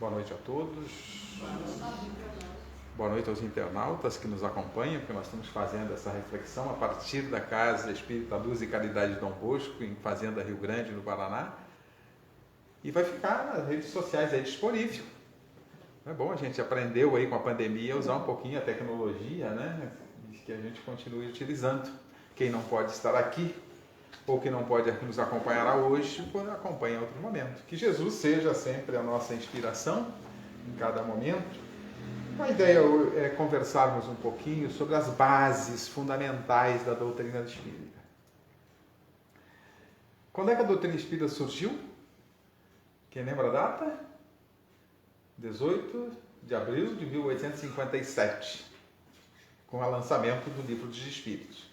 Boa noite a todos. Boa noite aos internautas que nos acompanham, porque nós estamos fazendo essa reflexão a partir da Casa Espírita Luz e Caridade de Dom Bosco, em Fazenda Rio Grande, no Paraná. E vai ficar nas redes sociais aí disponível. É bom, a gente aprendeu aí com a pandemia a usar um pouquinho a tecnologia, né? E que a gente continue utilizando. Quem não pode estar aqui, ou que não pode nos acompanhar hoje, acompanha em outro momento. Que Jesus seja sempre a nossa inspiração em cada momento. A ideia é conversarmos um pouquinho sobre as bases fundamentais da doutrina espírita. Quando é que a doutrina espírita surgiu? Quem lembra a data? 18 de abril de 1857, com o lançamento do Livro dos Espíritos.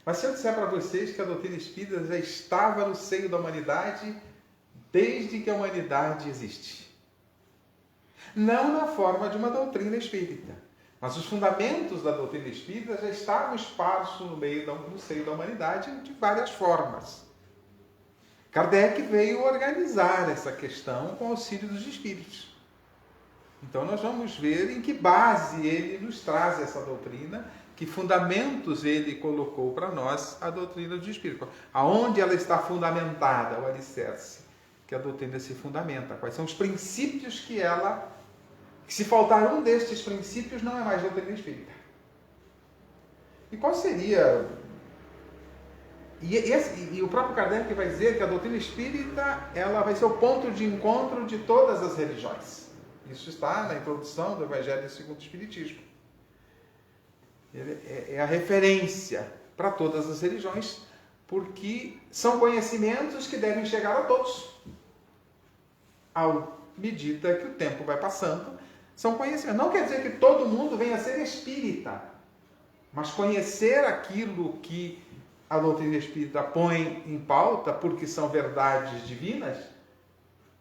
Mas se eu disser para vocês que a doutrina espírita já estava no seio da humanidade desde que a humanidade existe. Não na forma de uma doutrina espírita, mas os fundamentos da doutrina espírita já estavam esparsos no seio da humanidade de várias formas. Kardec veio organizar essa questão com o auxílio dos espíritos. Então nós vamos ver em que base ele nos traz essa doutrina, que fundamentos ele colocou para nós a doutrina do Espírito. Aonde ela está fundamentada, o alicerce, que a doutrina se fundamenta. Quais são os princípios que se faltar um destes princípios, não é mais doutrina espírita. E qual seria... E o próprio Kardec vai dizer que a doutrina espírita ela vai ser o ponto de encontro de todas as religiões. Isso está na introdução do Evangelho segundo o Espiritismo. Ele é a referência para todas as religiões, porque são conhecimentos que devem chegar a todos. À medida que o tempo vai passando, são conhecimentos. Não quer dizer que todo mundo venha a ser espírita, mas conhecer aquilo que a doutrina espírita põe em pauta, porque são verdades divinas,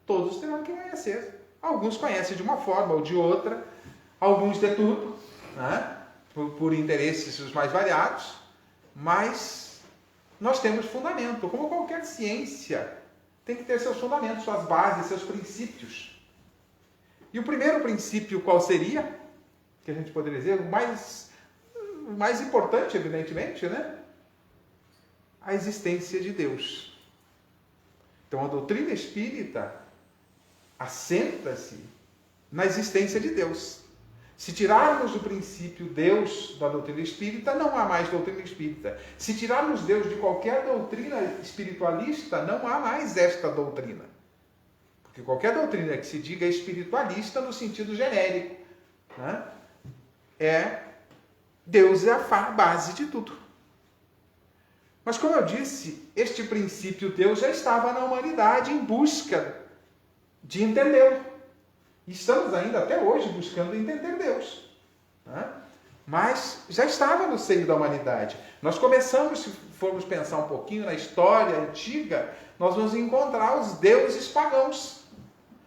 todos terão que conhecer. Alguns conhecem de uma forma ou de outra, alguns de tudo, né? Por interesses os mais variados, mas nós temos fundamento, como qualquer ciência tem que ter seus fundamentos, suas bases, seus princípios. E o primeiro princípio qual seria? Que a gente poderia dizer, o mais importante, evidentemente, né? A existência de Deus. Então a doutrina espírita assenta-se na existência de Deus. Se tirarmos o princípio Deus da doutrina espírita, não há mais doutrina espírita. Se tirarmos Deus de qualquer doutrina espiritualista, não há mais esta doutrina. Porque qualquer doutrina que se diga espiritualista no sentido genérico, né, Deus é a base de tudo. Mas como eu disse, este princípio Deus já estava na humanidade em busca de entendê-lo. E estamos ainda até hoje buscando entender Deus. Né? Mas já estava no seio da humanidade. Nós começamos, se formos pensar um pouquinho na história antiga, nós vamos encontrar os deuses pagãos.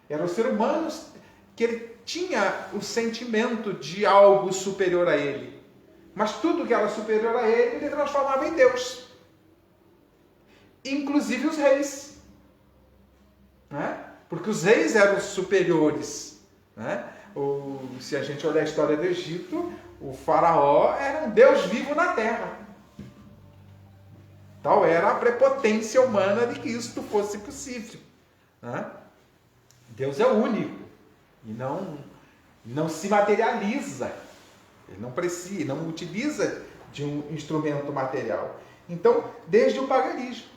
Eram os seres humanos que ele tinha o sentimento de algo superior a ele. Mas tudo que era superior a ele, ele transformava em Deus. Inclusive os reis. Né? Porque os reis eram superiores. Né? Se a gente olhar a história do Egito, o faraó era um Deus vivo na terra. Tal era a prepotência humana de que isso fosse possível. Né? Deus é único e não se materializa. Ele não precisa, não utiliza de um instrumento material. Então, desde o paganismo,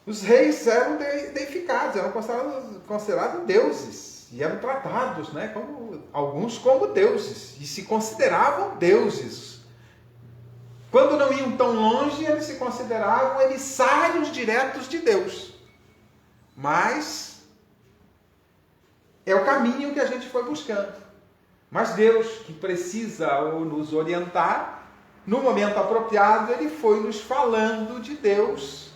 os reis eram deificados, eram considerados deuses, e eram tratados, né, alguns como deuses, e se consideravam deuses. Quando não iam tão longe, eles se consideravam emissários diretos de Deus. Mas é o caminho que a gente foi buscando. Mas Deus, que precisa nos orientar, no momento apropriado, Ele foi nos falando de Deus,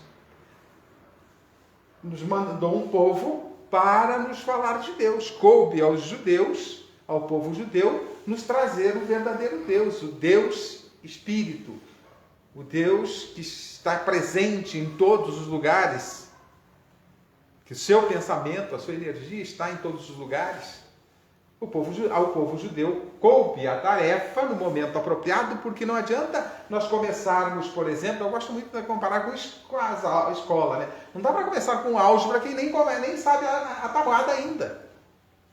nos mandou um povo para nos falar de Deus. Coube aos judeus, ao povo judeu, nos trazer o verdadeiro Deus, o Deus Espírito, o Deus que está presente em todos os lugares, que o seu pensamento, a sua energia está em todos os lugares, ao povo judeu coube a tarefa no momento apropriado, porque não adianta nós começarmos, por exemplo, eu gosto muito de comparar com a escola, né? Não dá para começar com álgebra quem nem sabe a tabuada ainda.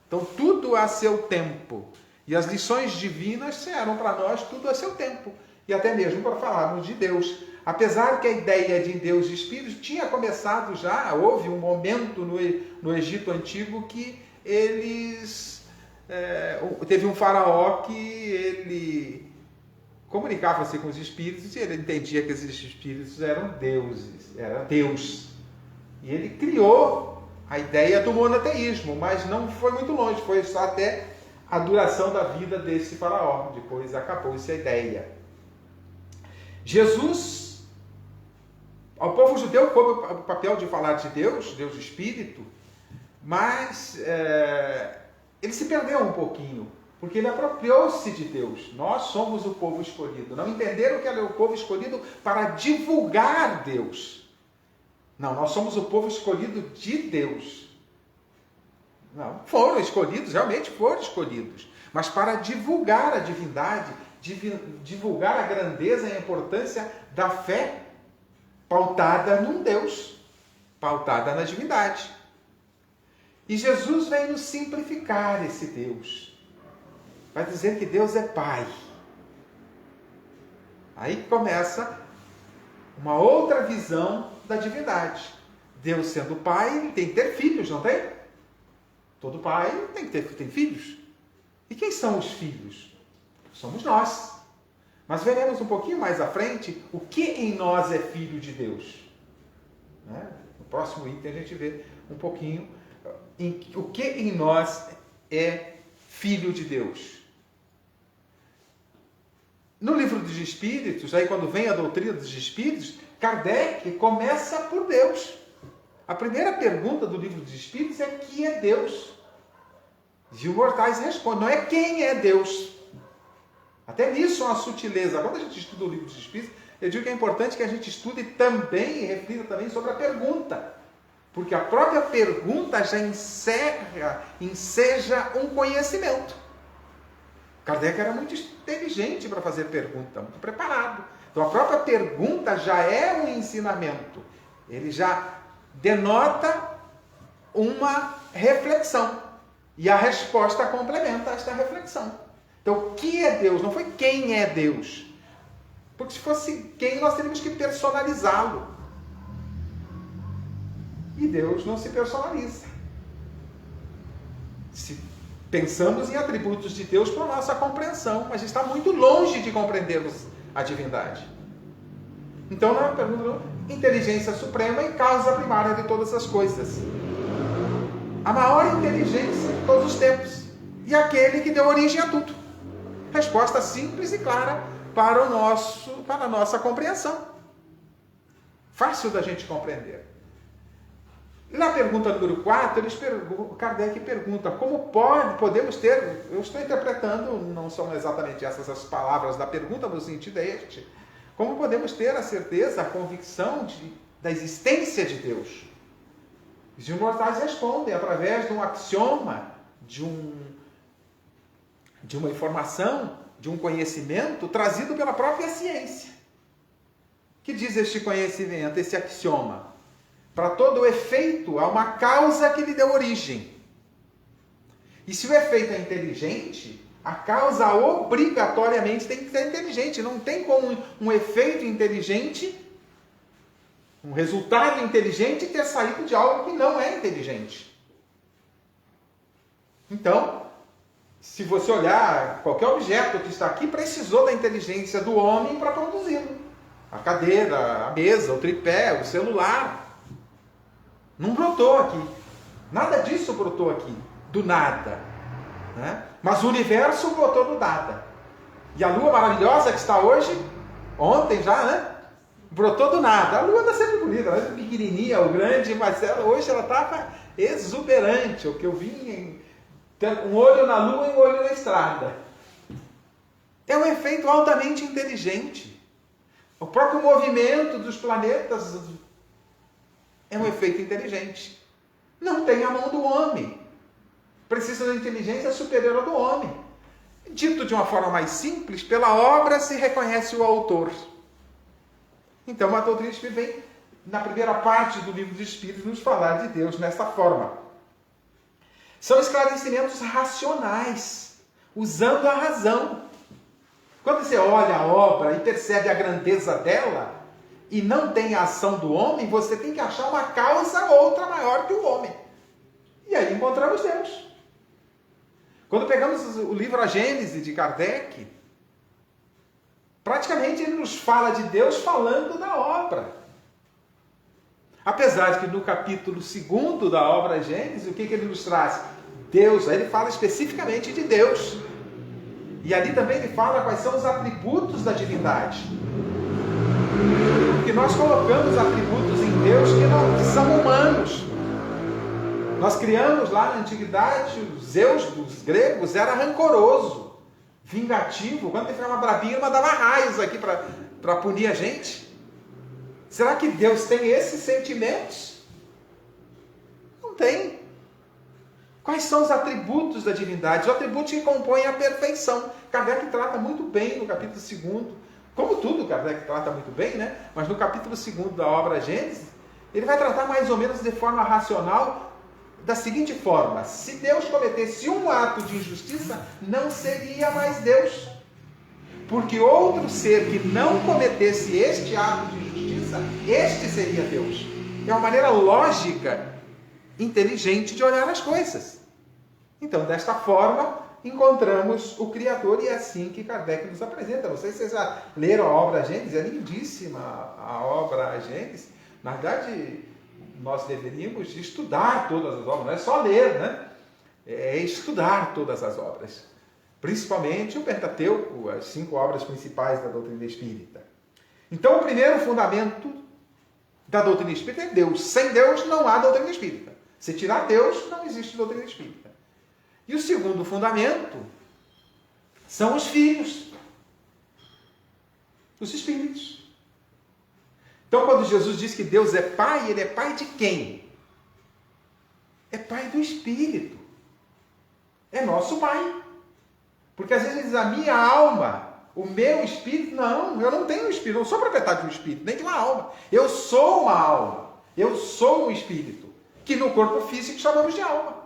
Então tudo a seu tempo. E as lições divinas eram para nós tudo a seu tempo. E até mesmo para falarmos de Deus. Apesar que a ideia de Deus e Espírito tinha começado já, houve um momento no Egito Antigo que eles... teve um faraó que ele comunicava-se com os espíritos e ele entendia que esses espíritos eram deuses, era Deus. E ele criou a ideia do monoteísmo, mas não foi muito longe, foi só até a duração da vida desse faraó. Depois acabou-se a ideia. Jesus, ao povo judeu, coube o papel de falar de Deus, Deus Espírito, mas ele se perdeu um pouquinho, porque ele apropriou-se de Deus. Nós somos o povo escolhido. Não entenderam que ele é o povo escolhido para divulgar Deus. Não, nós somos o povo escolhido de Deus. Não, foram escolhidos, realmente foram escolhidos, mas para divulgar a divindade, divulgar a grandeza e a importância da fé pautada num Deus, pautada na divindade. E Jesus vem nos simplificar esse Deus. Vai dizer que Deus é Pai. Aí começa uma outra visão da divindade. Deus sendo Pai, ele tem que ter filhos, não tem? Todo pai tem filhos. E quem são os filhos? Somos nós. Mas veremos um pouquinho mais à frente o que em nós é filho de Deus. Né? No próximo item a gente vê um pouquinho o que em nós é filho de Deus. No livro dos Espíritos, aí quando vem a doutrina dos Espíritos, Kardec começa por Deus. A primeira pergunta do livro dos Espíritos é: que é Deus? E os mortais respondem, não é quem é Deus. Até nisso há uma sutileza. Quando a gente estuda o livro dos Espíritos, eu digo que é importante que a gente estude também e reflita também sobre a pergunta. Porque a própria pergunta já enseja um conhecimento. Kardec era muito inteligente para fazer pergunta, muito preparado. Então a própria pergunta já é um ensinamento. Ele já denota uma reflexão. E a resposta complementa esta reflexão. Então, o que é Deus? Não foi quem é Deus. Porque se fosse quem, nós teríamos que personalizá-lo. E Deus não se personaliza. Se pensamos em atributos de Deus para a nossa compreensão, mas está muito longe de compreendermos a divindade. Então, na pergunta, inteligência suprema e causa primária de todas as coisas. A maior inteligência de todos os tempos. E aquele que deu origem a tudo. Resposta simples e clara para a nossa compreensão. Fácil da gente compreender. Na pergunta número 4, Kardec pergunta, como podemos ter, eu estou interpretando, não são exatamente essas as palavras da pergunta, mas o sentido é este, como podemos ter a certeza, a convicção da existência de Deus? Os imortais respondem através de um axioma, de uma informação, de um conhecimento trazido pela própria ciência. Que diz este conhecimento, esse axioma? Para todo efeito, há uma causa que lhe deu origem. E se o efeito é inteligente, a causa obrigatoriamente tem que ser inteligente. Não tem como um efeito inteligente, um resultado inteligente ter saído de algo que não é inteligente. Então, se você olhar qualquer objeto que está aqui, precisou da inteligência do homem para produzi-lo. A cadeira, a mesa, o tripé, o celular. Não brotou aqui. Nada disso brotou aqui, do nada. Né? Mas o universo brotou do nada. E a lua maravilhosa que está hoje, ontem já, né? Brotou do nada. A lua está sempre bonita, ela é pequenininha ou grande, mas hoje ela estava exuberante. O que eu vi, um olho na lua e um olho na estrada. É um efeito altamente inteligente. O próprio movimento dos planetas é um efeito inteligente. não tem a mão do homem. Precisa da inteligência superior ao do homem. Dito de uma forma mais simples, pela obra se reconhece o autor. Então, a doutrina espírita vem, na primeira parte do livro dos Espíritos, nos falar de Deus nessa forma. São esclarecimentos racionais, usando a razão. Quando você olha a obra e percebe a grandeza dela, e não tem a ação do homem, você tem que achar uma causa outra maior que o homem. E aí encontramos Deus. Quando pegamos o livro A Gênese de Kardec, praticamente ele nos fala de Deus falando da obra. Apesar de que no capítulo 2 da obra A Gênese, o que ele nos traz? Deus, aí ele fala especificamente de Deus. E ali também ele fala quais são os atributos da divindade. Porque nós colocamos atributos em Deus que são humanos. Nós criamos lá na antiguidade, o Zeus dos gregos era rancoroso, vingativo. Quando ele ficava brabinho, ele mandava raios aqui para punir a gente. Será que Deus tem esses sentimentos? Não tem. Quais são os atributos da divindade? Os atributos que compõem a perfeição. Kardec trata muito bem no capítulo 2, como tudo Kardec trata muito bem, né? Mas no capítulo 2 da obra Gênesis, ele vai tratar mais ou menos de forma racional, da seguinte forma: se Deus cometesse um ato de injustiça, não seria mais Deus. Porque outro ser que não cometesse este ato de injustiça, este seria Deus. É uma maneira lógica, inteligente de olhar as coisas. Então, desta forma, encontramos o Criador, e é assim que Kardec nos apresenta. Não sei se vocês já leram a obra Gênesis, é lindíssima a obra Gênesis. Na verdade, nós deveríamos estudar todas as obras, não é só ler, né? É estudar todas as obras. Principalmente o Pentateuco, as 5 obras principais da doutrina espírita. Então, o primeiro fundamento da doutrina espírita é Deus. Sem Deus não há doutrina espírita. Se tirar Deus, não existe doutrina espírita. E o segundo fundamento são os filhos, os espíritos. Então, quando Jesus diz que Deus é Pai, Ele é Pai de quem? É Pai do Espírito. É nosso Pai. Porque às vezes ele diz, a minha alma, o meu espírito, não, eu não tenho um espírito, eu não sou proprietário de um espírito, nem de uma alma. Eu sou uma alma, eu sou um espírito, que no corpo físico chamamos de alma.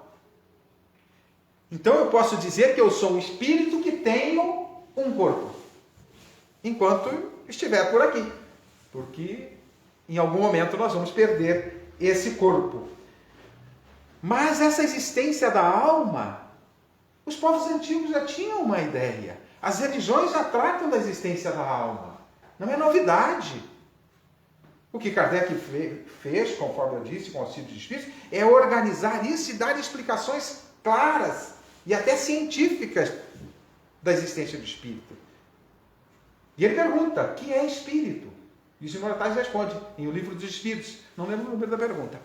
Então eu posso dizer que eu sou um espírito que tenho um corpo, enquanto estiver por aqui. Porque em algum momento nós vamos perder esse corpo. Mas essa existência da alma, os povos antigos já tinham uma ideia. As religiões já tratam da existência da alma. Não é novidade. O que Kardec fez, conforme eu disse, com o auxílio dos espíritos, é organizar isso e dar explicações claras e até científicas da existência do espírito. E ele pergunta, o que é espírito? E os imortais respondem, em O Livro dos Espíritos. Não lembro o número da pergunta.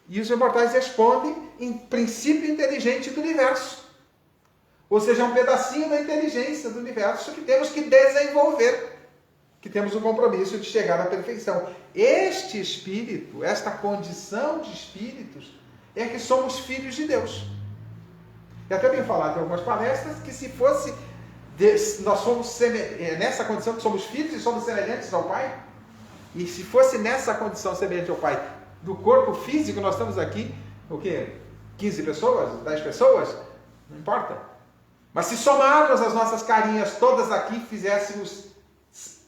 E os imortais respondem em princípio inteligente do universo. Ou seja, um pedacinho da inteligência do universo que temos que desenvolver, que temos o compromisso de chegar à perfeição. Este espírito, esta condição de espíritos, é que somos filhos de Deus. Eu até tenho falado em algumas palestras que se fosse, nós somos nessa condição que somos filhos e somos semelhantes ao Pai, e se fosse nessa condição semelhante ao Pai, do corpo físico, nós estamos aqui, o quê? 15 pessoas? 10 pessoas? Não importa. Mas se somarmos as nossas carinhas todas aqui, fizéssemos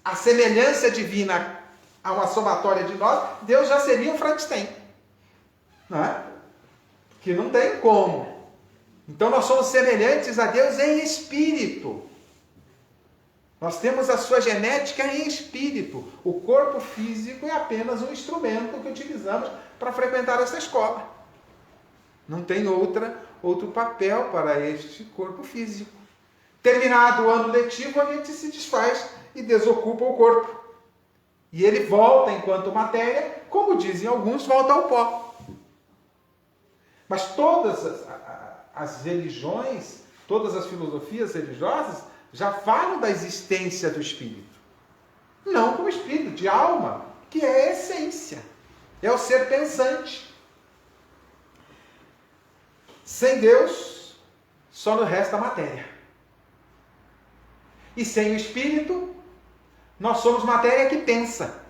a semelhança divina a uma somatória de nós, Deus já seria um Frankenstein. Não é? Porque não tem como. Então nós somos semelhantes a Deus em espírito. Nós temos a sua genética em espírito. O corpo físico é apenas um instrumento que utilizamos para frequentar essa escola. Não tem outro papel para este corpo físico. Terminado o ano letivo, a gente se desfaz e desocupa o corpo. E ele volta enquanto matéria, como dizem alguns, volta ao pó. Mas todas as religiões, todas as filosofias religiosas já falam da existência do espírito. Não como espírito, de alma, que é a essência. É o ser pensante. Sem Deus, só nos resta a matéria. E sem o Espírito, nós somos matéria que pensa.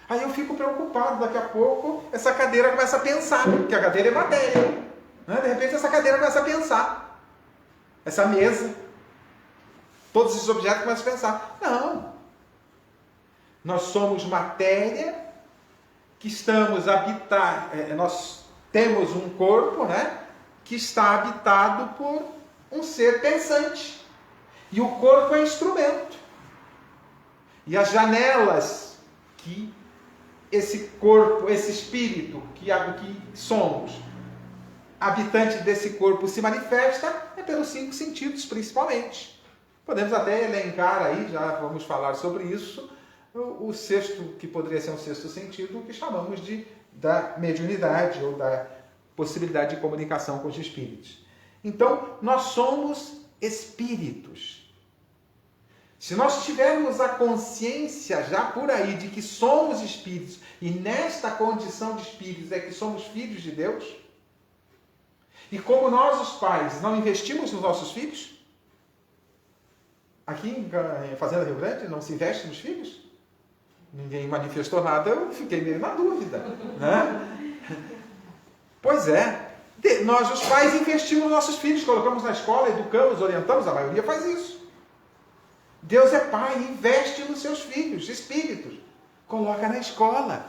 Aí eu fico preocupado, daqui a pouco essa cadeira começa a pensar, porque a cadeira é matéria. Né? De repente essa cadeira começa a pensar. Essa mesa, todos esses objetos começam a pensar. Não. Nós somos matéria que estamos habitar. Nós temos um corpo, né, que está habitado por um ser pensante. E o corpo é instrumento. E as janelas que esse corpo, esse espírito que somos, habitante desse corpo, se manifesta é pelos 5 sentidos, principalmente. Podemos até elencar aí, já vamos falar sobre isso, o sexto, que poderia ser um sexto sentido, que chamamos da mediunidade ou da possibilidade de comunicação com os espíritos. Então, nós somos espíritos. Se nós tivermos a consciência já por aí de que somos espíritos, e nesta condição de espíritos é que somos filhos de Deus, e como nós, os pais, não investimos nos nossos filhos, aqui em Fazenda Rio Grande, não se investe nos filhos? Ninguém manifestou nada, eu fiquei meio na dúvida. Né? Pois é, nós, os pais, investimos nos nossos filhos, colocamos na escola, educamos, orientamos, a maioria faz isso. Deus é pai, investe nos seus filhos, espíritos. Coloca na escola.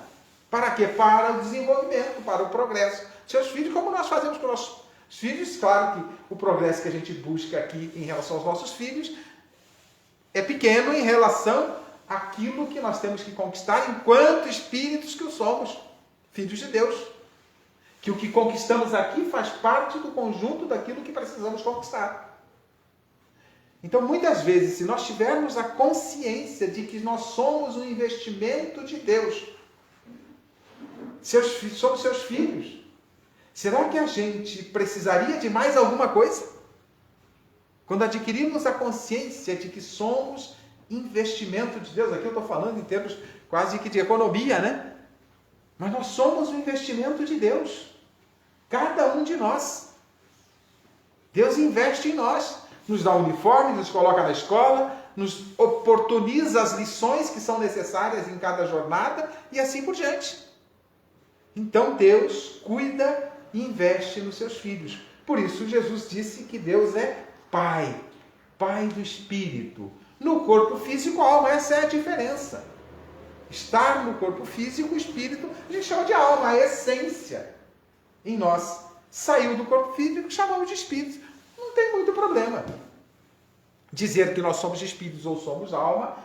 Para quê? Para o desenvolvimento, para o progresso. Seus filhos, como nós fazemos com nossos filhos, claro que o progresso que a gente busca aqui em relação aos nossos filhos é pequeno em relação àquilo que nós temos que conquistar enquanto espíritos que o somos, filhos de Deus. Que o que conquistamos aqui faz parte do conjunto daquilo que precisamos conquistar. Então, muitas vezes, se nós tivermos a consciência de que nós somos um investimento de Deus, somos seus filhos, será que a gente precisaria de mais alguma coisa? Quando adquirirmos a consciência de que somos investimento de Deus, aqui eu estou falando em termos quase que de economia, né? Mas nós somos um investimento de Deus. Cada um de nós. Deus investe em nós. Nos dá um uniforme, nos coloca na escola, nos oportuniza as lições que são necessárias em cada jornada e assim por diante. Então Deus cuida e investe nos seus filhos. Por isso Jesus disse que Deus é Pai, Pai do Espírito. No corpo físico, a alma, essa é a diferença. Estar no corpo físico, o espírito, a gente chama de alma, a essência em nós. Saiu do corpo físico, chamamos de espírito. Não tem muito problema. Dizer que nós somos espíritos ou somos alma,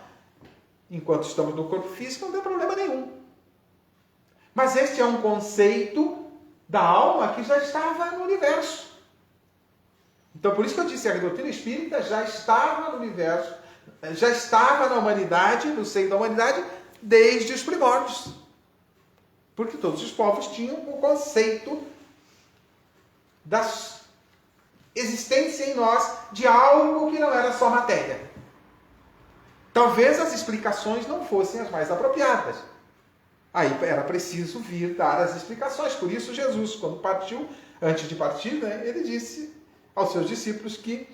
enquanto estamos no corpo físico, não tem problema nenhum. Mas este é um conceito da alma que já estava no universo. Então, por isso que eu disse, a doutrina espírita já estava no universo, já estava na humanidade, no seio da humanidade, desde os primórdios. Porque todos os povos tinham o conceito da existência em nós de algo que não era só matéria. Talvez as explicações não fossem as mais apropriadas. Aí era preciso vir dar as explicações. Por isso Jesus, quando partiu, antes de partir, né, ele disse aos seus discípulos que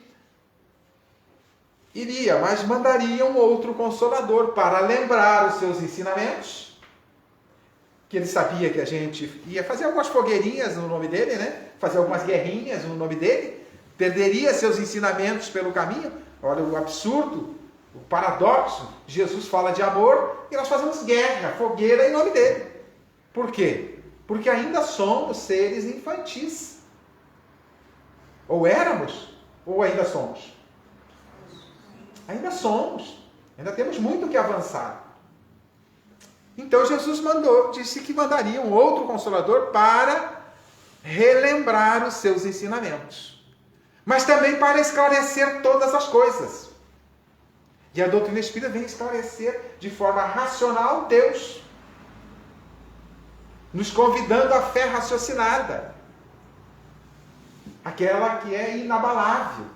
iria, mas mandaria um outro consolador para lembrar os seus ensinamentos, que ele sabia que a gente ia fazer algumas fogueirinhas no nome dele, né? Fazer algumas guerrinhas no nome dele, perderia seus ensinamentos pelo caminho. Olha o absurdo, o paradoxo. Jesus fala de amor e nós fazemos guerra, fogueira em nome dele. Por quê? Porque ainda somos seres infantis. Ou éramos, ou ainda somos. Ainda somos. Ainda temos muito que avançar. Então Jesus disse que mandaria um outro consolador para relembrar os seus ensinamentos. Mas também para esclarecer todas as coisas. E a doutrina espírita vem esclarecer de forma racional Deus, nos convidando à fé raciocinada, aquela que é inabalável.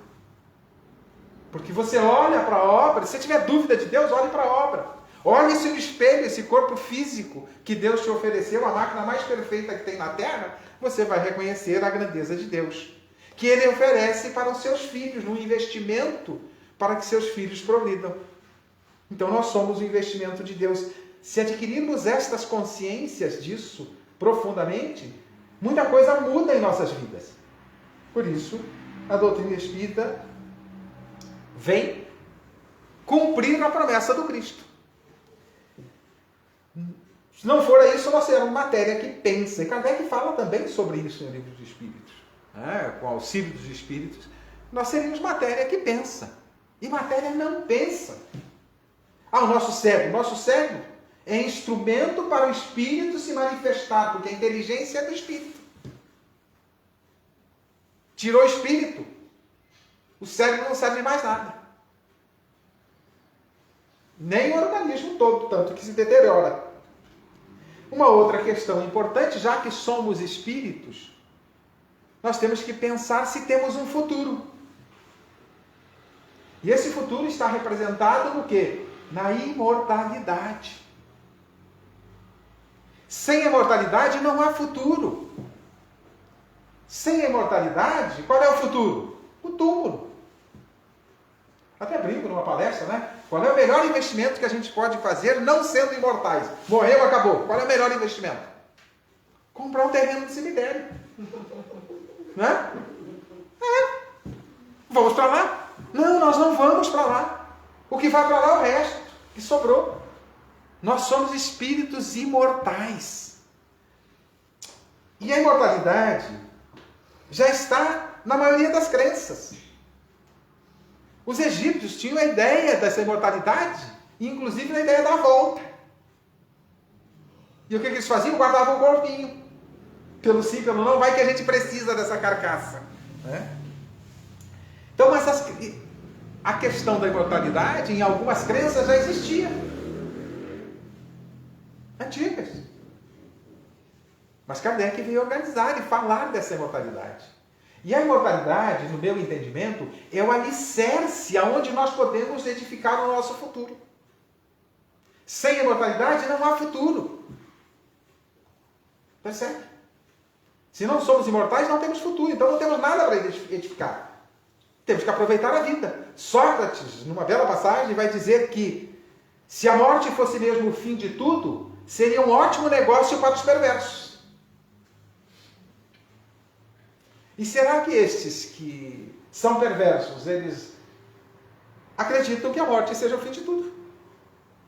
Porque você olha para a obra, se você tiver dúvida de Deus, olhe para a obra. Olhe-se no espelho, esse corpo físico que Deus te ofereceu, a máquina mais perfeita que tem na Terra, você vai reconhecer a grandeza de Deus, que Ele oferece para os seus filhos, num investimento para que seus filhos progridam. Então nós somos o investimento de Deus. Se adquirirmos estas consciências disso profundamente, muita coisa muda em nossas vidas. Por isso, a doutrina espírita vem cumprir a promessa do Cristo. Se não for isso, nós seremos matéria que pensa. E Kardec fala também sobre isso no Livro dos Espíritos. Com o auxílio dos Espíritos, nós seríamos matéria que pensa. E matéria não pensa. O nosso cérebro. Nosso cérebro é instrumento para o Espírito se manifestar, porque a inteligência é do Espírito. Tirou o Espírito, o cérebro não serve mais nada. Nem o organismo todo, tanto que se deteriora. Uma outra questão importante, já que somos espíritos, nós temos que pensar se temos um futuro. E esse futuro está representado no quê? Na imortalidade. Sem a imortalidade não há futuro. Sem a imortalidade, qual é o futuro? O túmulo. Até brinco numa palestra, né? Qual é o melhor investimento que a gente pode fazer não sendo imortais? Morreu, acabou. Qual é o melhor investimento? Comprar um terreno de cemitério. Né? Vamos para lá? Não, nós não vamos para lá. O que vai para lá é o resto, que sobrou. Nós somos espíritos imortais. E a imortalidade já está na maioria das crenças. Os egípcios tinham a ideia dessa imortalidade, inclusive na ideia da volta. E o que eles faziam? Guardavam o corpinho. Pelo sim, pelo não, vai que a gente precisa dessa carcaça. Né? Então, a questão da imortalidade, em algumas crenças, já existia. Antigas. Mas Kardec veio organizar e falar dessa imortalidade. E a imortalidade, no meu entendimento, é o alicerce aonde nós podemos edificar o nosso futuro. Sem imortalidade não há futuro. Percebe? Se não somos imortais, não temos futuro. Então não temos nada para edificar. Temos que aproveitar a vida. Sócrates, numa bela passagem, vai dizer que se a morte fosse mesmo o fim de tudo, seria um ótimo negócio para os perversos. E será que estes que são perversos, eles acreditam que a morte seja o fim de tudo?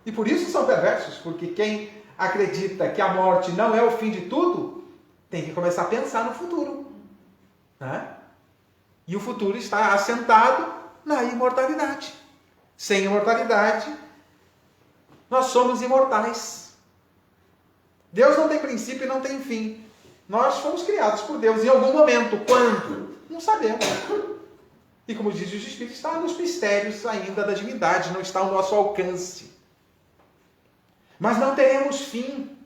E por isso são perversos, porque quem acredita que a morte não é o fim de tudo, tem que começar a pensar no futuro. Né? E o futuro está assentado na imortalidade. Sem imortalidade, nós somos imortais. Deus não tem princípio e não tem fim. Nós fomos criados por Deus em algum momento. Quando? Não sabemos. E como diz os Espíritos, está nos mistérios ainda da divindade, não está ao nosso alcance. Mas não teremos fim.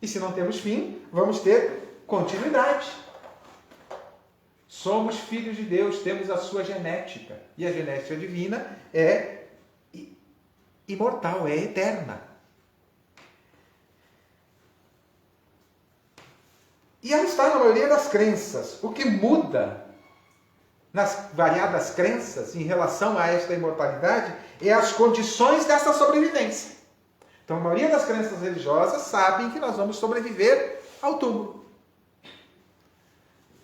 E se não temos fim, vamos ter continuidade. Somos filhos de Deus, temos a sua genética. E a genética divina é imortal, é eterna. E ela está na maioria das crenças. O que muda nas variadas crenças em relação a esta imortalidade é as condições dessa sobrevivência. Então, a maioria das crenças religiosas sabem que nós vamos sobreviver ao túmulo.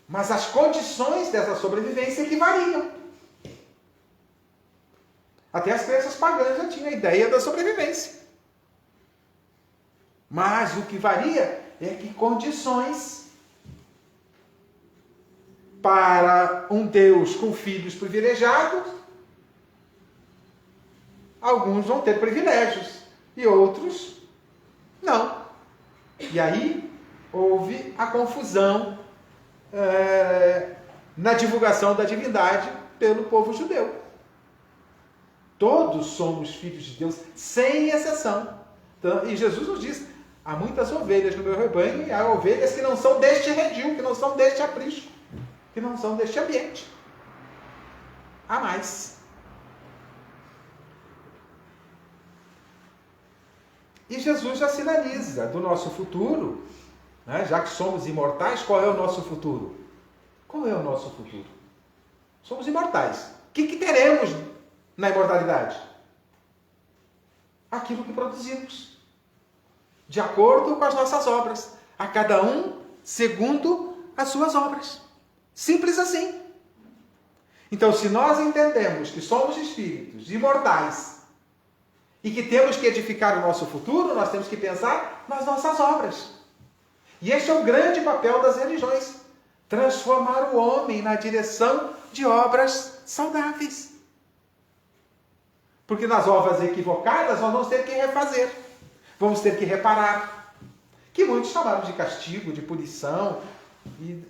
Mas as condições dessa sobrevivência que variam. Até as crenças pagãs já tinham a ideia da sobrevivência. Mas o que varia é que condições para um Deus com filhos privilegiados, alguns vão ter privilégios e outros não. E aí houve a confusão na divulgação da divindade pelo povo judeu. Todos somos filhos de Deus, sem exceção. Então, e Jesus nos diz, há muitas ovelhas no meu rebanho e há ovelhas que não são deste redil, que não são deste aprisco, que não são deste ambiente. Há mais. E Jesus já sinaliza do nosso futuro, né? Já que somos imortais, qual é o nosso futuro? Qual é o nosso futuro? Somos imortais. O que teremos na imortalidade? Aquilo que produzimos, de acordo com as nossas obras, a cada um segundo as suas obras. Simples assim. Então, se nós entendemos que somos espíritos imortais e que temos que edificar o nosso futuro, nós temos que pensar nas nossas obras. E este é o grande papel das religiões: transformar o homem na direção de obras saudáveis. Porque nas obras equivocadas nós vamos ter que refazer, vamos ter que reparar, que muitos chamaram de castigo, de punição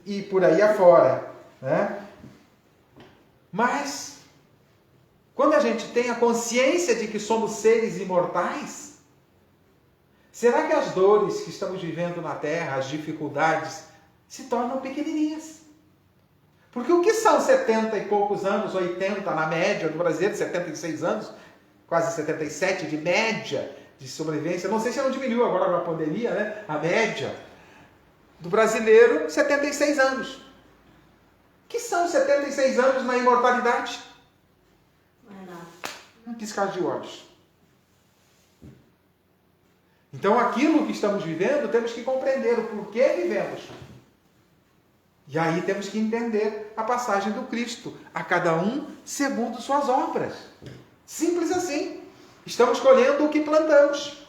e por aí afora, né? Mas, quando a gente tem a consciência de que somos seres imortais, será que as dores que estamos vivendo na Terra, as dificuldades, se tornam pequenininhas? Porque o que são 70 e poucos anos, 80 na média do brasileiro, 76 anos, quase 77 de média de sobrevivência? Não sei se não diminuiu agora com a pandemia, né? A média do brasileiro, 76 anos. O que são 76 anos na imortalidade? Um piscar de olhos. Então, aquilo que estamos vivendo, temos que compreender o porquê vivemos. E aí temos que entender a passagem do Cristo, a cada um segundo suas obras. Simples assim. Estamos colhendo o que plantamos.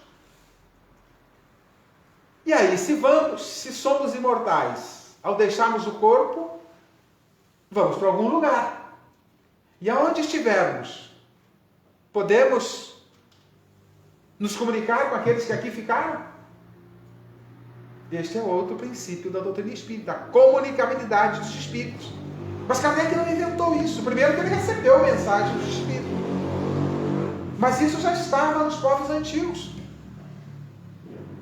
E aí, se somos imortais, ao deixarmos o corpo, vamos para algum lugar. E aonde estivermos, podemos nos comunicar com aqueles que aqui ficaram? Este é outro princípio da doutrina espírita, a comunicabilidade dos espíritos. Mas Kardec não inventou isso. Primeiro que ele recebeu a mensagem dos espíritos. Mas isso já estava nos povos antigos.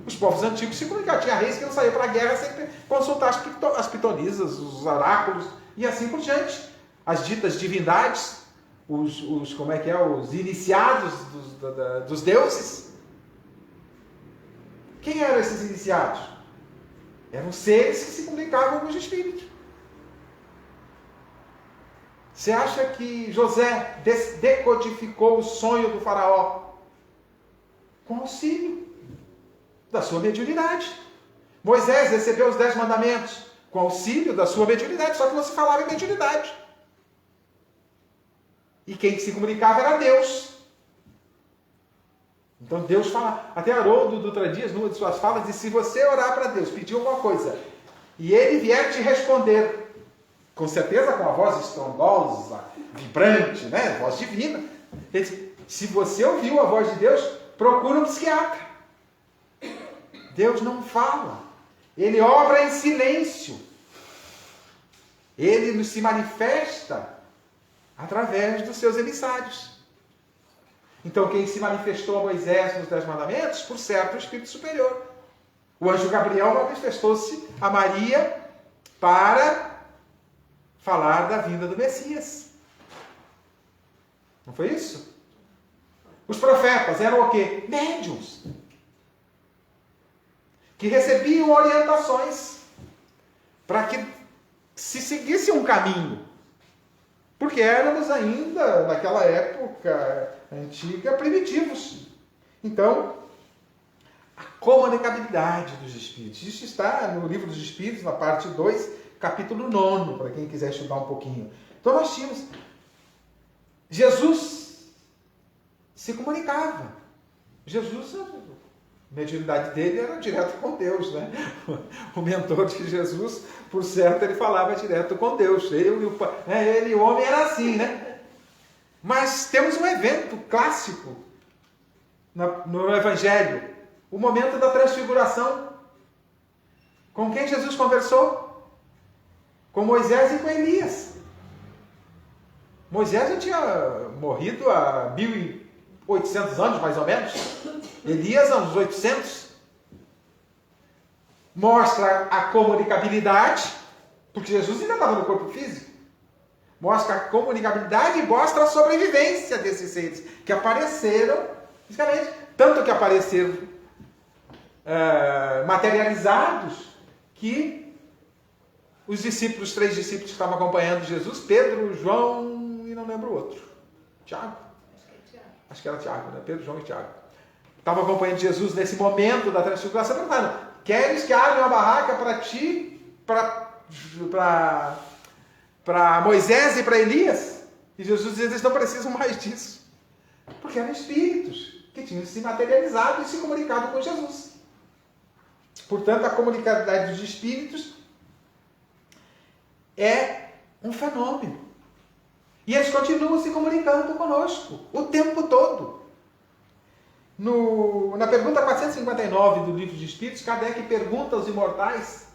Os povos antigos se comunicavam. Tinha reis que não saíam para a guerra sem consultar as pitonisas, os oráculos e assim por diante. As ditas divindades, os iniciados dos deuses. Quem eram esses iniciados? Eram seres que se comunicavam com os espíritos. Você acha que José decodificou o sonho do faraó? Com auxílio da sua mediunidade. Moisés recebeu os 10 mandamentos com auxílio da sua mediunidade, só que não se falava em mediunidade. E quem se comunicava era Deus. Então Deus fala, até Haroldo Dutra Dias, numa de suas falas, diz: se você orar para Deus, pedir alguma coisa, e Ele vier te responder, com certeza com a voz estrondosa, vibrante, né? Voz divina, ele diz: se você ouviu a voz de Deus, procura um psiquiatra. Deus não fala, Ele obra em silêncio, Ele se manifesta através dos seus emissários. Então, quem se manifestou a Moisés nos 10 mandamentos, por certo, o Espírito Superior. O anjo Gabriel manifestou-se a Maria para falar da vinda do Messias. Não foi isso? Os profetas eram o quê? Médiuns. Que recebiam orientações para que se seguisse um caminho. Porque éramos ainda, naquela época antiga, primitivos. Então, a comunicabilidade dos espíritos. Isso está no Livro dos Espíritos, na parte 2, capítulo 9, para quem quiser estudar um pouquinho. Então nós tínhamos... Jesus se comunicava. Jesus, a mediunidade dele era direto com Deus, né? O mentor de Jesus, por certo, ele falava direto com Deus. Ele, o homem, era assim, né? Mas temos um evento clássico no Evangelho, o momento da transfiguração. Com quem Jesus conversou? Com Moisés e com Elias. Moisés já tinha morrido há 1800 anos, mais ou menos. Elias, há uns 800. Mostra a comunicabilidade, porque Jesus ainda estava no corpo físico. Mostra a comunicabilidade e mostra a sobrevivência desses seres que apareceram, fisicamente, tanto que apareceram materializados que os discípulos, 3 discípulos que estavam acompanhando Jesus, Pedro, João e não lembro o outro. Tiago? Acho que era Tiago, né? Pedro, João e Tiago. Estavam acompanhando Jesus nesse momento da transfiguração, perguntando: queres que abra uma barraca para ti, para Moisés e para Elias? E Jesus dizia: eles não precisam mais disso. Porque eram espíritos que tinham se materializado e se comunicado com Jesus. Portanto, a comunicabilidade dos espíritos é um fenômeno. E eles continuam se comunicando conosco o tempo todo. Na pergunta 459 do Livro de Espíritos, Kardec pergunta aos imortais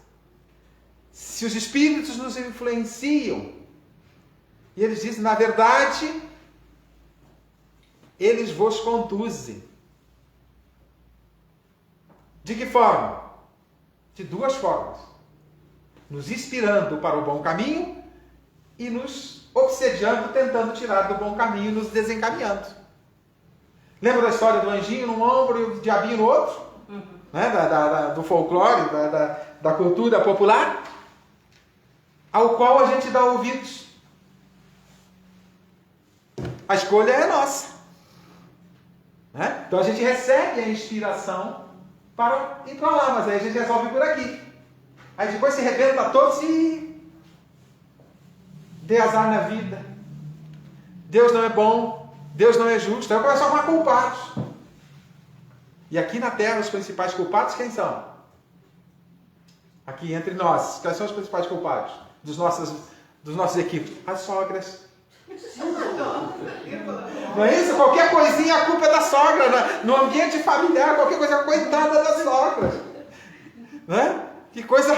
se os espíritos nos influenciam. E eles dizem: na verdade, eles vos conduzem. De que forma? De 2 formas. Nos inspirando para o bom caminho e nos obsediando, tentando tirar do bom caminho e nos desencaminhando. Lembra da história do anjinho num ombro e o diabinho no outro? Né? Do folclore, da cultura popular? Ao qual a gente dá ouvidos. A escolha é nossa. Né? Então a gente recebe a inspiração para ir para lá, mas aí a gente resolve por aqui. Aí depois se rebenta todos e dê azar na vida. Deus não é bom, Deus não é justo. Aí começam a arrumar culpados. E aqui na Terra os principais culpados quem são? Aqui entre nós, quais são os principais culpados dos nossos equipes? As sogras. Não é isso? Qualquer coisinha a culpa é da sogra, né? No ambiente familiar, qualquer coisa, coitada das sogras, né? Que coisa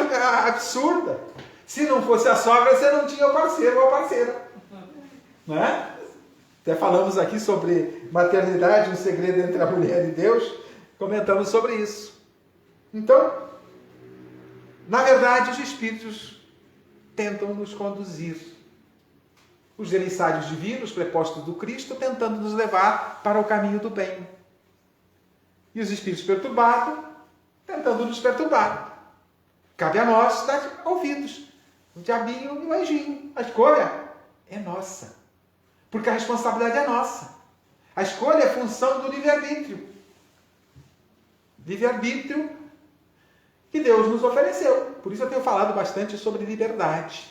absurda. Se não fosse a sogra, você não tinha o parceiro ou a parceira, né? Até falamos aqui sobre maternidade, um segredo entre a mulher e Deus, comentamos sobre isso. Então, na verdade, os espíritos tentam nos conduzir. Os emissários divinos, prepostos do Cristo, tentando nos levar para o caminho do bem. E os espíritos perturbados, tentando nos perturbar. Cabe a nós dar ouvidos. O diabinho e o anjinho. A escolha é nossa. Porque a responsabilidade é nossa. A escolha é função do livre-arbítrio. Livre-arbítrio que Deus nos ofereceu. Por isso eu tenho falado bastante sobre liberdade.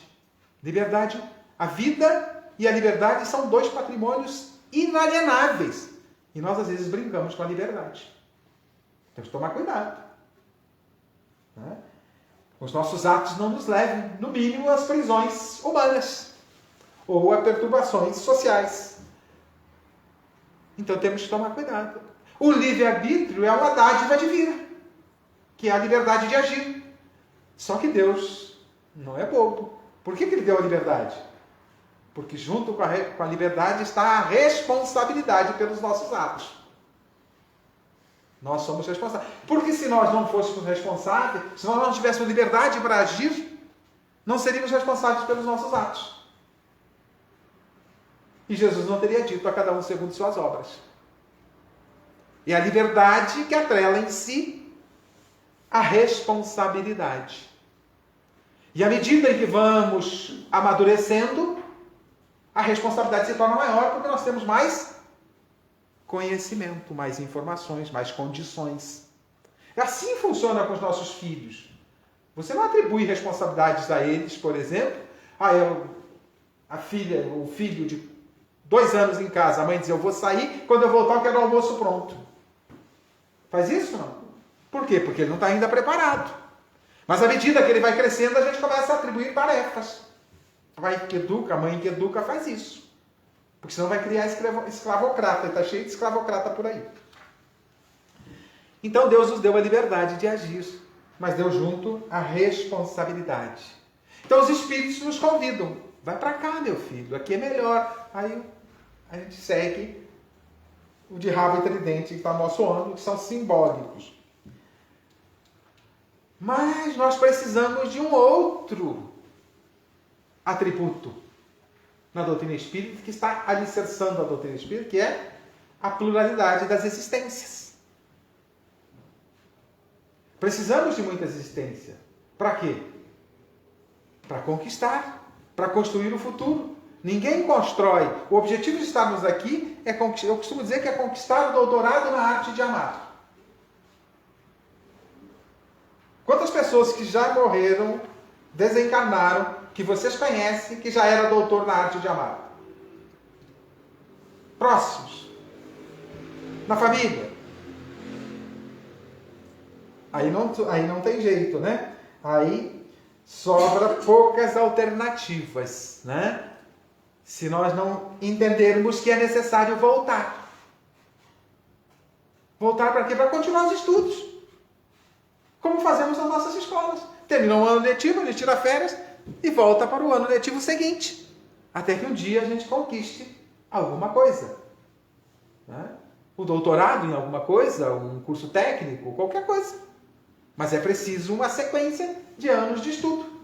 Liberdade, a vida e a liberdade são 2 patrimônios inalienáveis. E nós às vezes brincamos com a liberdade. Temos que tomar cuidado. Né? Os nossos atos não nos levem, no mínimo, às prisões humanas ou a perturbações sociais. Então temos que tomar cuidado. O livre-arbítrio é uma dádiva divina, que é a liberdade de agir. Só que Deus não é bobo. Por que Ele deu a liberdade? Porque junto com a liberdade está a responsabilidade pelos nossos atos. Nós somos responsáveis. Porque se nós não fôssemos responsáveis, se nós não tivéssemos liberdade para agir, não seríamos responsáveis pelos nossos atos. E Jesus não teria dito a cada um segundo suas obras. E a liberdade que atrela em si a responsabilidade. E à medida em que vamos amadurecendo, a responsabilidade se torna maior porque nós temos mais conhecimento, mais informações, mais condições. Assim funciona com os nossos filhos. Você não atribui responsabilidades a eles, por exemplo. O filho de 2 anos em casa, a mãe diz: eu vou sair, quando eu voltar eu quero o almoço pronto. Faz isso, não? Por quê? Porque ele não está ainda preparado. Mas à medida que ele vai crescendo, a gente começa a atribuir tarefas. O pai que educa, a mãe que educa faz isso. Porque senão vai criar escravocrata. Está cheio de escravocrata por aí. Então Deus nos deu a liberdade de agir. Mas deu junto a responsabilidade. Então os espíritos nos convidam. Vai para cá, meu filho. Aqui é melhor. Aí a gente segue o de rabo e tridente que está no nosso âmbito, que são simbólicos. Mas nós precisamos de um outro atributo na doutrina espírita, que está alicerçando a doutrina espírita, que é a pluralidade das existências. Precisamos de muita existência. Para quê? Para conquistar, para construir o futuro. Ninguém constrói. O objetivo de estarmos aqui é, eu costumo dizer que é conquistar o doutorado na arte de amar. Quantas pessoas que já morreram, desencarnaram, que vocês conhecem, que já era doutor na arte de amar? Próximos. Na família. Aí não tem jeito, né? Aí sobra poucas alternativas, né? Se nós não entendermos que é necessário voltar. Voltar para quê? Para continuar os estudos. Como fazemos nas nossas escolas. Terminou um ano letivo, a gente tira férias e volta para o ano letivo seguinte. Até que um dia a gente conquiste alguma coisa. Né? O doutorado em alguma coisa, um curso técnico, qualquer coisa. Mas é preciso uma sequência de anos de estudo.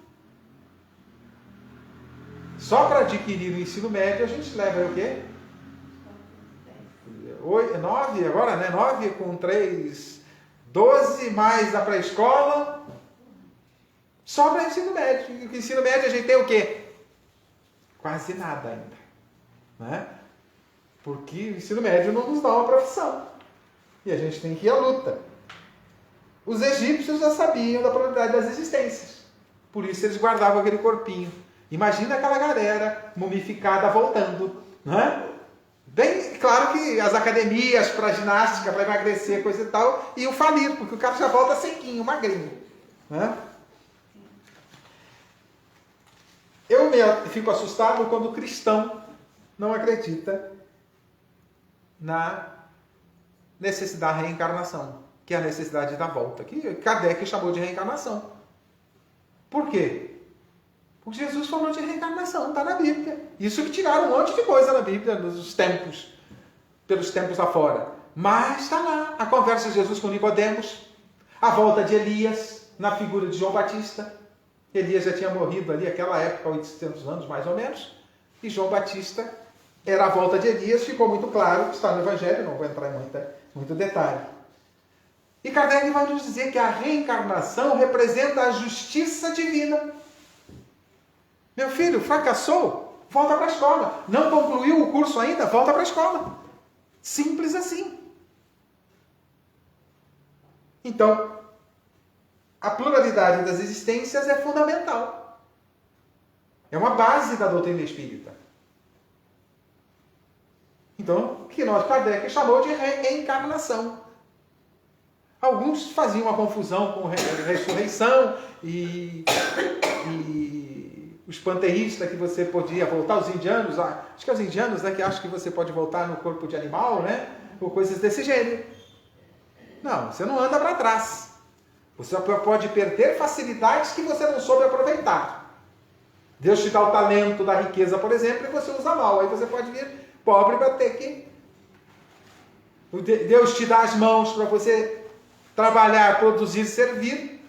Só para adquirir o ensino médio a gente leva o quê? 9 agora, né? 9 com 3, 12 mais a pré-escola. Só para ensino médio. E o ensino médio a gente tem o quê? Quase nada ainda. Né? Porque o ensino médio não nos dá uma profissão. E a gente tem que ir à luta. Os egípcios já sabiam da probabilidade das existências. Por isso eles guardavam aquele corpinho. Imagina aquela galera mumificada voltando. Né? Bem claro que as academias para ginástica, para emagrecer, coisa e tal, iam falir, porque o cara já volta sequinho, magrinho. Né? Eu fico assustado quando o cristão não acredita na necessidade da reencarnação, que é a necessidade da volta, que Kardec chamou de reencarnação. Por quê? Porque Jesus falou de reencarnação, está na Bíblia. Isso que tiraram um monte de coisa na Bíblia, nos tempos, pelos tempos afora. Mas está lá a conversa de Jesus com Nicodemos, a volta de Elias, na figura de João Batista. Elias já tinha morrido ali, naquela época, 800 anos mais ou menos, e João Batista era a volta de Elias, ficou muito claro, está no Evangelho, não vou entrar em muito detalhe. E Kardec vai nos dizer que a reencarnação representa a justiça divina. Meu filho, fracassou? Volta para a escola. Não concluiu o curso ainda? Volta para a escola. Simples assim. Então, a pluralidade das existências é fundamental. É uma base da doutrina espírita. Então, que nós, Kardec, chamou de reencarnação. Alguns faziam uma confusão com ressurreição e os panteístas que você podia voltar, os indianos, acho que é os indianos, né, que acham que você pode voltar no corpo de animal, né, ou coisas desse gênero. Não, você não anda para trás. Você pode perder facilidades que você não soube aproveitar. Deus te dá o talento da riqueza, por exemplo, e você usa mal. Aí você pode vir pobre para ter que... Deus te dá as mãos para você trabalhar, produzir, servir.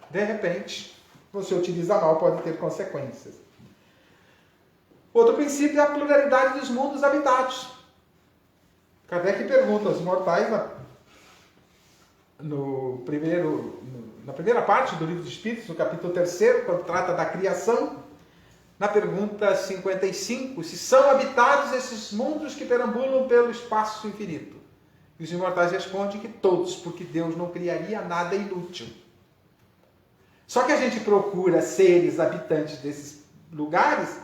De repente, você utiliza mal, pode ter consequências. Outro princípio é a pluralidade dos mundos habitados. Kardec pergunta aos imortais, na primeira parte do Livro dos Espíritos, no capítulo 3º, quando trata da criação, na pergunta 55, se são habitados esses mundos que perambulam pelo espaço infinito. E os imortais respondem que todos, porque Deus não criaria nada inútil. Só que a gente procura seres habitantes desses lugares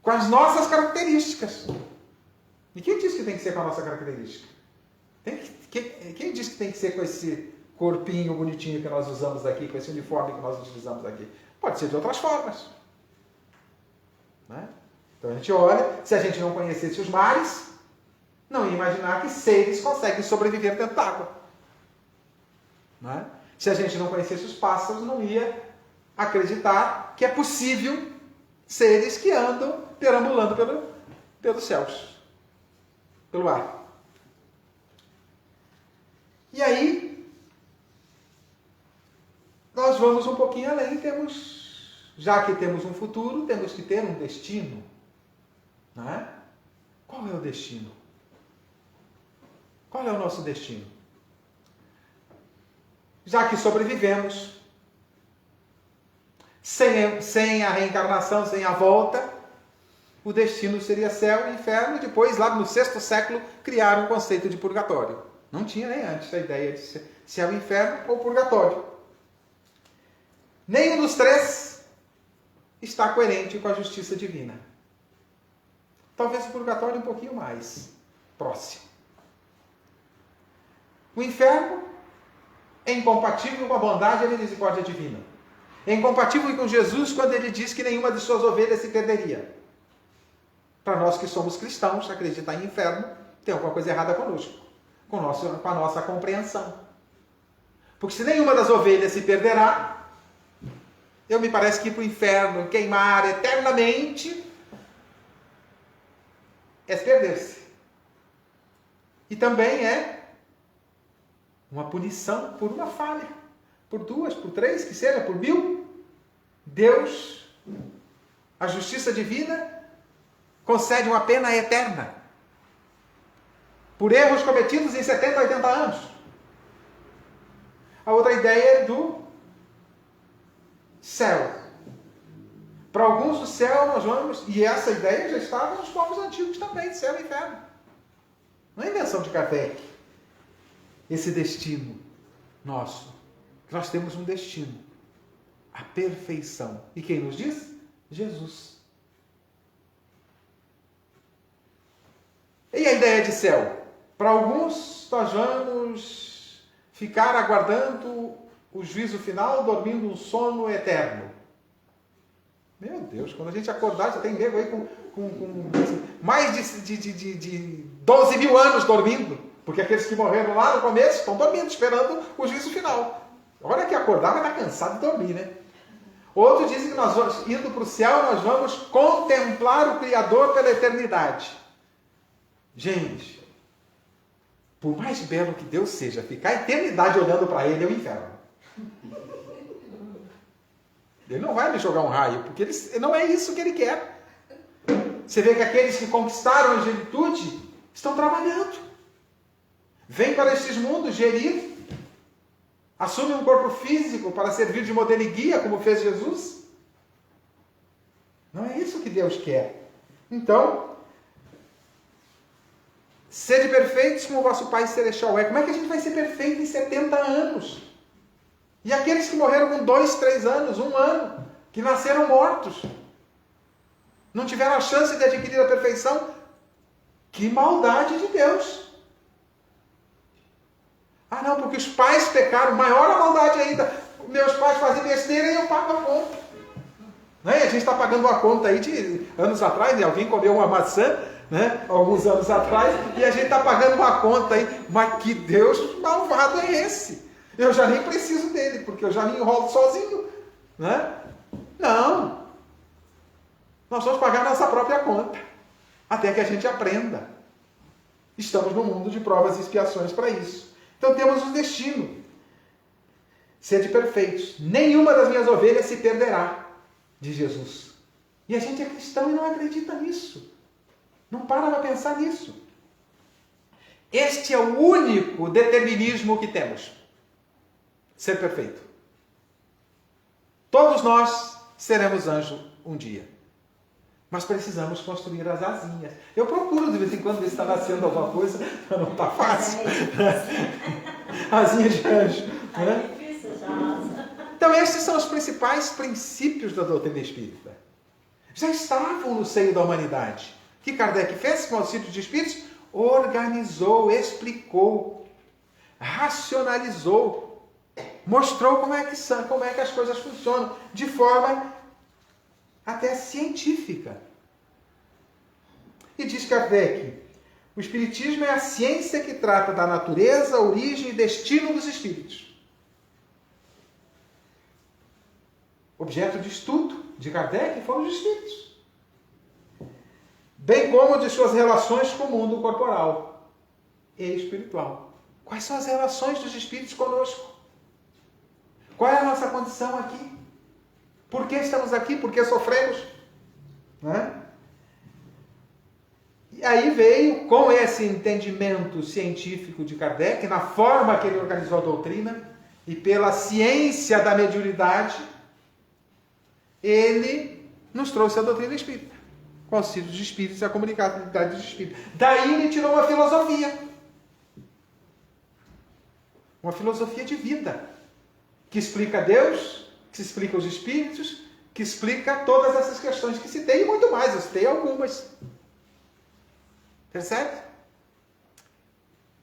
com as nossas características. E quem diz que tem que ser com a nossa característica? Quem diz que tem que ser com esse corpinho bonitinho que nós usamos aqui, com esse uniforme que nós utilizamos aqui? Pode ser de outras formas. Né? Então a gente olha, se a gente não conhecesse os mares, não ia imaginar que seres conseguem sobreviver dentro d'água. Né? Se a gente não conhecesse os pássaros, não ia acreditar que é possível seres que andam perambulando pelos céus, pelo ar. E aí, nós vamos um pouquinho além, já que temos um futuro, temos que ter um destino. Não é? Qual é o destino? Qual é o nosso destino? já que sobrevivemos, sem a reencarnação, sem a volta, o destino seria céu e inferno, e depois, lá no 6º século, criaram o conceito de purgatório. Não tinha nem antes a ideia de céu e inferno ou purgatório. Nenhum dos três está coerente com a justiça divina. Talvez o purgatório um pouquinho mais próximo. O inferno é incompatível com a bondade e a misericórdia divina. É incompatível com Jesus quando ele diz que nenhuma de suas ovelhas se perderia. Para nós que somos cristãos, acreditar em inferno tem alguma coisa errada conosco, com a nossa compreensão. Porque se nenhuma das ovelhas se perderá, me parece que ir para o inferno, queimar eternamente, é perder-se. E também é uma punição por uma falha, por 2, por 3, que seja, por 1000. Deus, a justiça divina, concede uma pena eterna por erros cometidos em 70, 80 anos. A outra ideia é do céu. Para alguns, o céu nós vamos... E essa ideia já estava nos povos antigos também, céu e inferno. Não é invenção de Kardec. Esse destino nosso. Nós temos um destino. A perfeição. E quem nos diz? Jesus. E a ideia de céu? Para alguns, nós vamos ficar aguardando o juízo final, dormindo um sono eterno. Meu Deus, quando a gente acordar, já tem nego aí com mais de 12 mil anos dormindo. Porque aqueles que morreram lá no começo estão dormindo, esperando o juízo final. A hora que acordar, vai estar cansado de dormir, né? Outros dizem que nós vamos, indo para o céu, nós vamos contemplar o Criador pela eternidade. Gente, por mais belo que Deus seja, ficar a eternidade olhando para Ele é o inferno. Ele não vai me jogar um raio, porque não é isso que Ele quer. Você vê que aqueles que conquistaram a angelitude estão trabalhando. Vêm para estes mundos gerir, assumem um corpo físico para servir de modelo e guia, como fez Jesus. Não é isso que Deus quer. Então, sede perfeitos como o vosso Pai Celestial é. Como é que a gente vai ser perfeito em 70 anos? E aqueles que morreram com 2, 3 anos, 1 ano, que nasceram mortos, não tiveram a chance de adquirir a perfeição? Que maldade de Deus! Ah não, porque os pais pecaram, maior a maldade ainda. Meus pais fazem besteira e eu pago a conta. Não é? A gente está pagando uma conta aí de anos atrás, né? Alguém comeu uma maçã, né? Alguns anos atrás, e a gente está pagando uma conta aí. Mas que Deus malvado é esse? Eu já nem preciso dele, porque eu já me enrolo sozinho. Né? Não. Nós vamos pagar nossa própria conta, até que a gente aprenda. Estamos no mundo de provas e expiações para isso. Então temos um destino. Sede perfeitos. Nenhuma das minhas ovelhas se perderá, diz Jesus. E a gente é cristão e não acredita nisso. Não para para pensar nisso. Este é o único determinismo que temos. Ser perfeito. Todos nós seremos anjos um dia. Mas precisamos construir as asinhas. Eu procuro de vez em quando ver se está nascendo alguma coisa, mas não está fácil. Asinha de anjo. Né? Então estes são os principais princípios da doutrina espírita. Já estavam no seio da humanidade. O que Kardec fez com o auxílio de espíritos? Organizou, explicou, racionalizou, mostrou como é que as coisas funcionam, de forma até científica. E diz Kardec, o Espiritismo é a ciência que trata da natureza, origem e destino dos espíritos. Objeto de estudo de Kardec foram os espíritos. Bem como de suas relações com o mundo corporal e espiritual. Quais são as relações dos espíritos conosco? Qual é a nossa condição aqui? Por que estamos aqui? Por que sofremos? Né? E aí veio, com esse entendimento científico de Kardec, na forma que ele organizou a doutrina, e pela ciência da mediunidade, ele nos trouxe a doutrina espírita, com o auxílio dos espíritos e a comunicabilidade dos espíritos. Daí ele tirou uma filosofia de vida, que explica Deus, que explica os espíritos, que explica todas essas questões que citei e muito mais. Eu citei algumas. Percebe?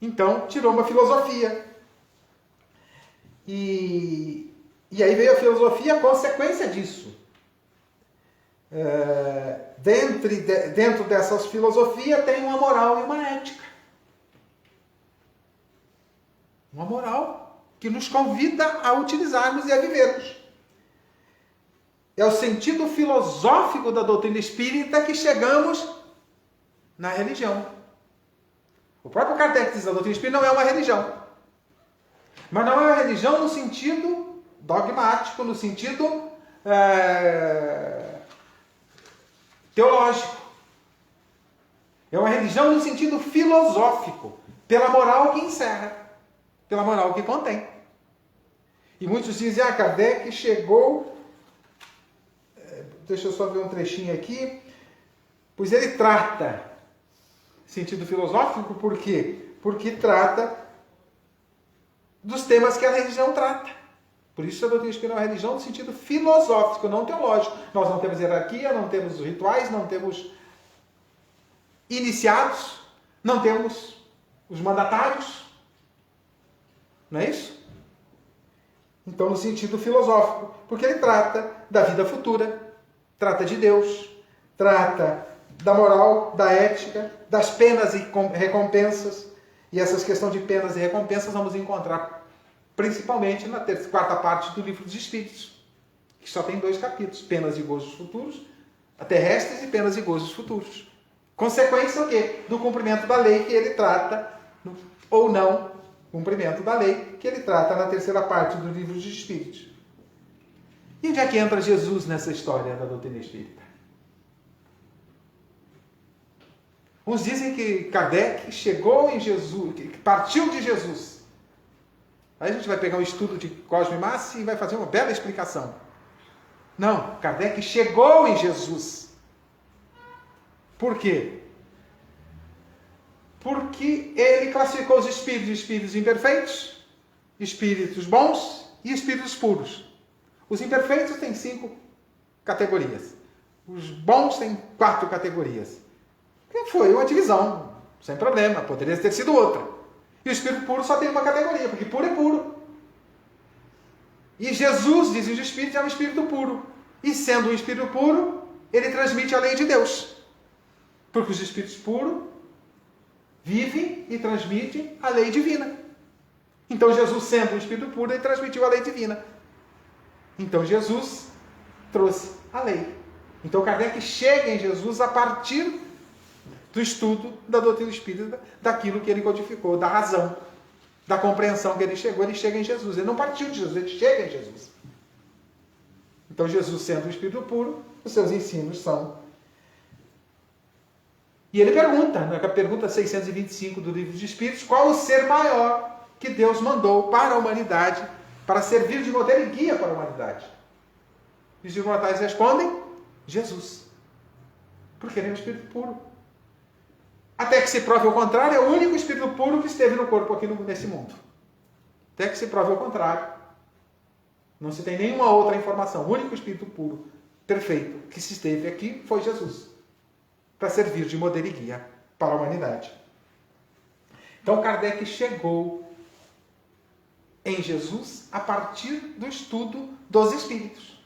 Então, tirou uma filosofia. E aí veio a filosofia, a consequência disso. Dentro dessas filosofias tem uma moral e uma ética. Uma moral que nos convida a utilizarmos e a vivermos. É o sentido filosófico da doutrina espírita que chegamos na religião. O próprio Kardec diz que a doutrina espírita não é uma religião. Mas não é uma religião no sentido dogmático, no sentido teológico. É uma religião no sentido filosófico, pela moral que encerra, pela moral que contém. E muitos dizem, Kardec chegou... Deixa eu só ver um trechinho aqui. Pois ele trata, sentido filosófico, por quê? Porque trata dos temas que a religião trata. Por isso a doutrina espírita é uma religião no sentido filosófico, não teológico. Nós não temos hierarquia, não temos rituais, não temos iniciados, não temos os mandatários. Não é isso? Então, no sentido filosófico, porque ele trata da vida futura, trata de Deus, trata da moral, da ética, das penas e recompensas. E essas questões de penas e recompensas vamos encontrar principalmente na quarta parte do Livro dos Espíritos, que só tem 2 capítulos, penas e gozos futuros, terrestres e penas e gozos futuros. Consequência o quê? Do cumprimento da lei que ele trata, ou não, cumprimento da lei que ele trata na terceira parte do Livro dos Espíritos. E onde é que entra Jesus nessa história da doutrina espírita? Uns dizem que Kardec chegou em Jesus, que partiu de Jesus. Aí a gente vai pegar um estudo de Cosme e Massi e vai fazer uma bela explicação. Não, Kardec chegou em Jesus. Por quê? Porque ele classificou os espíritos imperfeitos, espíritos bons e espíritos puros. Os imperfeitos têm 5 categorias. Os bons têm 4 categorias. Foi uma divisão, sem problema, poderia ter sido outra. E o espírito puro só tem uma categoria, porque puro é puro. E Jesus, dizem os espíritos, é um espírito puro. E sendo um espírito puro, ele transmite a lei de Deus. Porque os espíritos puros vivem e transmitem a lei divina. Então Jesus, sendo um espírito puro, ele transmitiu a lei divina. Então Jesus trouxe a lei. Então Kardec chega em Jesus a partir do estudo da doutrina espírita, daquilo que ele codificou, da razão, da compreensão que ele chega em Jesus. Ele não partiu de Jesus, ele chega em Jesus. Então Jesus, sendo um espírito puro, os seus ensinos são... E ele pergunta, na pergunta 625 do Livro dos Espíritos, qual o ser maior que Deus mandou para a humanidade, para servir de modelo e guia para a humanidade? E os imortais respondem, Jesus. Porque ele é um espírito puro. Até que se prove o contrário, é o único espírito puro que esteve no corpo aqui nesse mundo. Até que se prove o contrário. Não se tem nenhuma outra informação. O único espírito puro, perfeito, que se esteve aqui foi Jesus. Para servir de modelo e guia para a humanidade. Então Kardec chegou em Jesus a partir do estudo dos espíritos.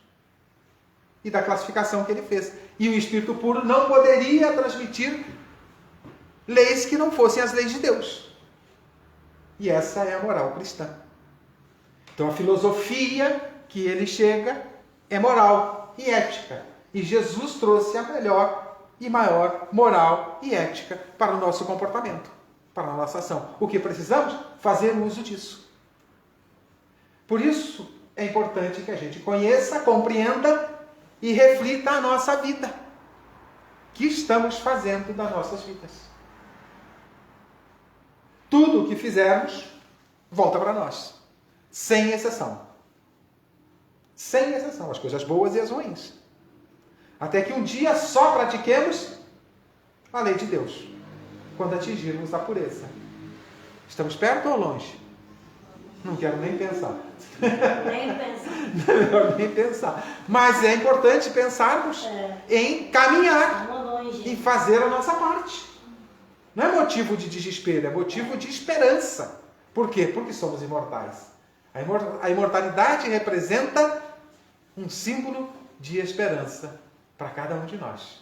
E da classificação que ele fez. E o espírito puro não poderia transmitir leis que não fossem as leis de Deus. E essa é a moral cristã. Então a filosofia que ele chega é moral e ética. E Jesus trouxe a melhor e maior moral e ética para o nosso comportamento, para a nossa ação. O que precisamos? Fazer uso disso. Por isso é importante que a gente conheça, compreenda e reflita a nossa vida. O que estamos fazendo das nossas vidas? Tudo o que fizermos volta para nós. Sem exceção. Sem exceção. As coisas boas e as ruins. Até que um dia só pratiquemos a lei de Deus. Quando atingirmos a pureza. Estamos perto ou longe? Não quero nem pensar. Nem pensar. Não é melhor nem pensar. Mas é importante pensarmos em caminhar, em fazer a nossa parte. Não é motivo de desespero, é motivo de esperança. Por quê? Porque somos imortais. A imortalidade representa um símbolo de esperança para cada um de nós.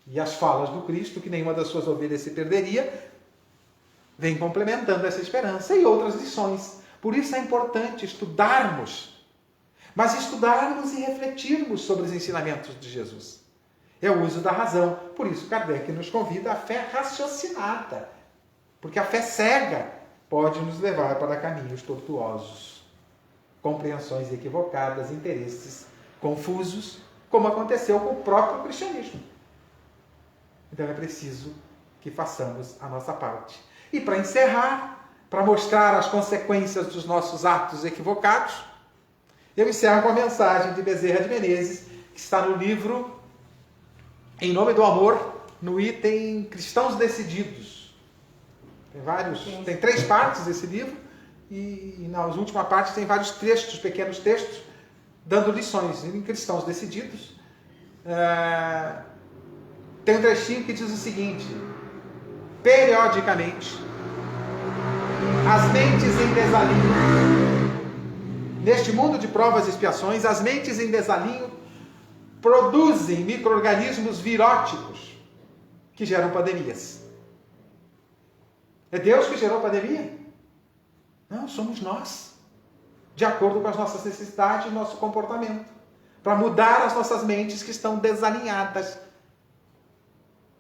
E as falas do Cristo, que nenhuma das suas ovelhas se perderia, vem complementando essa esperança e outras lições. Por isso é importante estudarmos, mas estudarmos e refletirmos sobre os ensinamentos de Jesus. É o uso da razão. Por isso Kardec nos convida à fé raciocinada, porque a fé cega pode nos levar para caminhos tortuosos, compreensões equivocadas, interesses confusos, como aconteceu com o próprio cristianismo. Então é preciso que façamos a nossa parte. E para encerrar, para mostrar as consequências dos nossos atos equivocados, eu encerro com a mensagem de Bezerra de Menezes, que está no livro Em Nome do Amor, no item Cristãos Decididos. Tem 3 partes esse livro, e nas últimas partes tem vários textos, pequenos textos, dando lições em Cristãos Decididos. Tem um trechinho que diz o seguinte: periodicamente, as mentes em desalinho, neste mundo de provas e expiações, as mentes em desalinho produzem micro-organismos viróticos que geram pandemias. É Deus que gerou a pandemia? Não, somos nós, de acordo com as nossas necessidades e nosso comportamento, para mudar as nossas mentes que estão desalinhadas.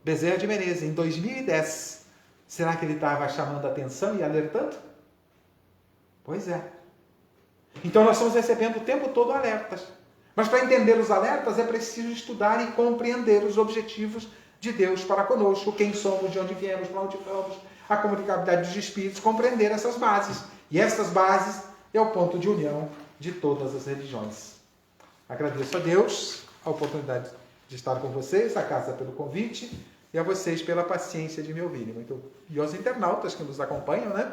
Bezerra de Menezes, em 2010, será que ele estava chamando a atenção e alertando? Pois é. Então nós estamos recebendo o tempo todo alertas. Mas para entender os alertas é preciso estudar e compreender os objetivos de Deus para conosco, quem somos, de onde viemos, para onde vamos, a comunicabilidade dos espíritos, compreender essas bases. E essas bases é o ponto de união de todas as religiões. Agradeço a Deus a oportunidade de estar com vocês, a casa pelo convite e a vocês pela paciência de me ouvirem. E aos internautas que nos acompanham, né?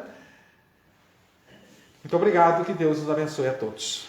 Muito obrigado, que Deus nos abençoe a todos.